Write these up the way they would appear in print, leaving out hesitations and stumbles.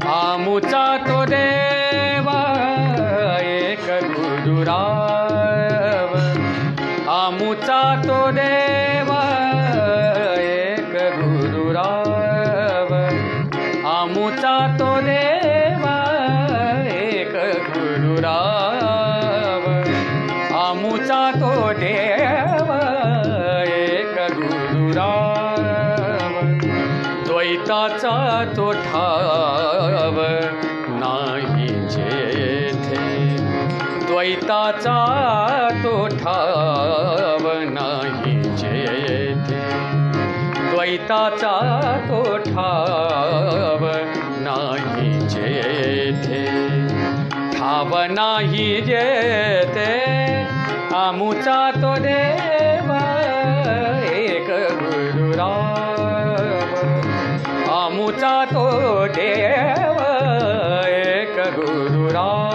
आमुचा तो देवा एक गुरुराव, आमुचा तो देवा एक गुरुराव, आमुचा तो देवा एक गुरुराव, आमुचा तो देवा एक गुरुराव. द्वैताचा तो ठाव नाही जेथे, द्वैताचा तो ठाव नाही जेथे, द्वैताचा तो ठाव नाही जेथे, ठाव नाही जेथे. आमुचा तो देवा एक गुरुराव, आमुचा तो देवा एक गुरुराव.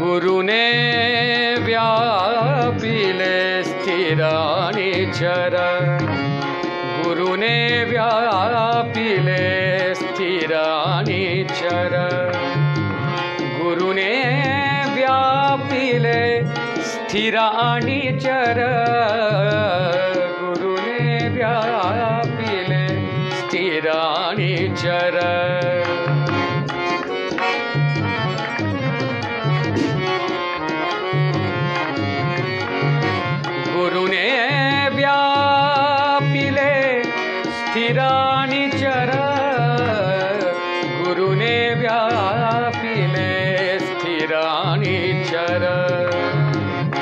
गुरुने व्यापिले स्थिर आणि चर, गुरुने व्यापिले स्थिर आणि चर, गुरुने व्यापिले स्थिर आणि चर, गुरुने व्यापिले स्थिर आणि चर. गुरुने व्यापिले स्थिर आणि चर, गुरुने व्यापिले स्थिर आणि चर.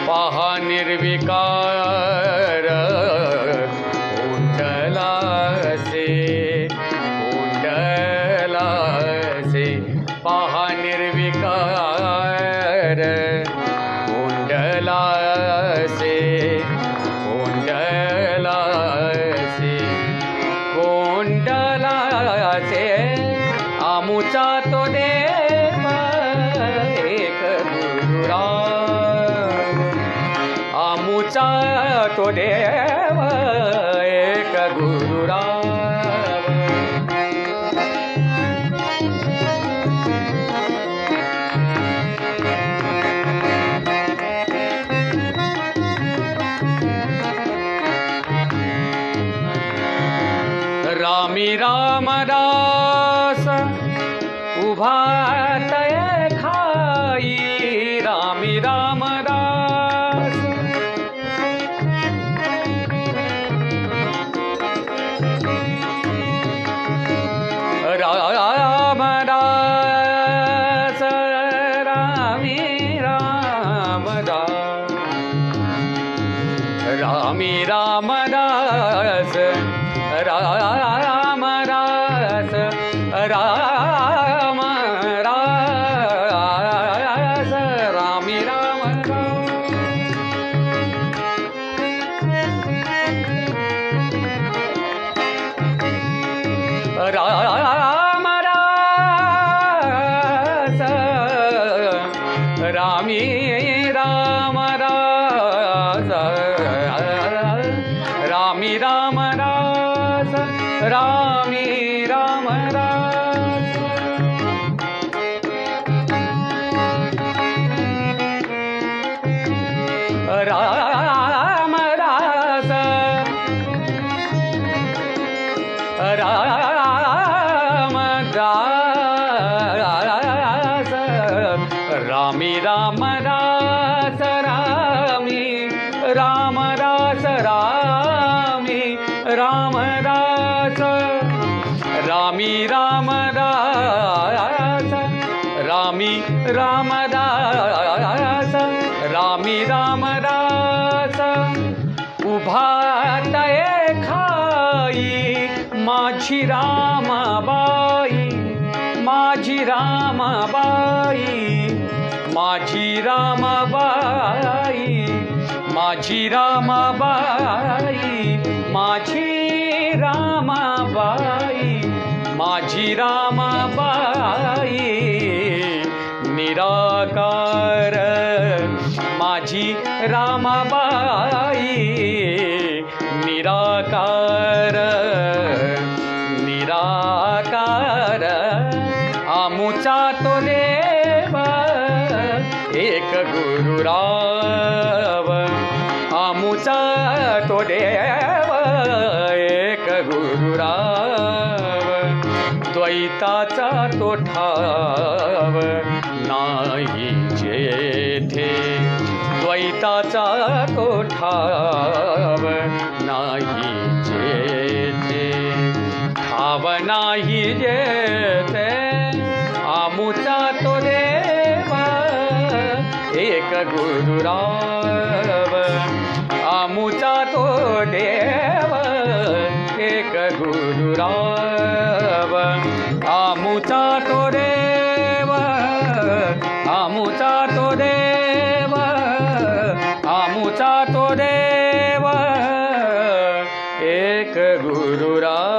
पहा निर्विकार उंडलासे, उंडलासे, पहा निर्विकार उंडलासे, कोंडलासे, कोंडलासे. आमुचा तो देवा एक गुरुराव, आमुचा तो देवा एक गुरुराव. रामी रामदास उभा तय खाई, रामी रामदास, रामदास, रामी रामदास, रामी रामदास, राम रास, राम रास, रामी राम राम रास, रामी राम रास, रामी राम रास, रामी राम रास. राम रास, राम दास, रामी राम दास, रामी राम दास, रामी राम दास, रामी राम दास, रामी राम दास, रामी राम दास. उभा तय खाई माझी रामाबाई, माझी रामाबाई, माझी रामाबाई, माझी रामाबाई, माझी रामाबाई, माझी माझी रामाबाई निराकार, माझी रामाबाई निराकार, निराकार. आमुचा तो देव एक गुरुराव, आमुचा तो देव एक गुरुराव. द्वैताचा तो ठाव नाही जेथे, द्वैताचा तो ठाव नाही जेथे, ठाव नाही जेथे. आमुचा तो देव एक गुरुराव, आमुचा तो देव एक गुरुराव. आमुचा तो देव, आमुचा तो देव, आमुचा तो देव एक गुरुराव.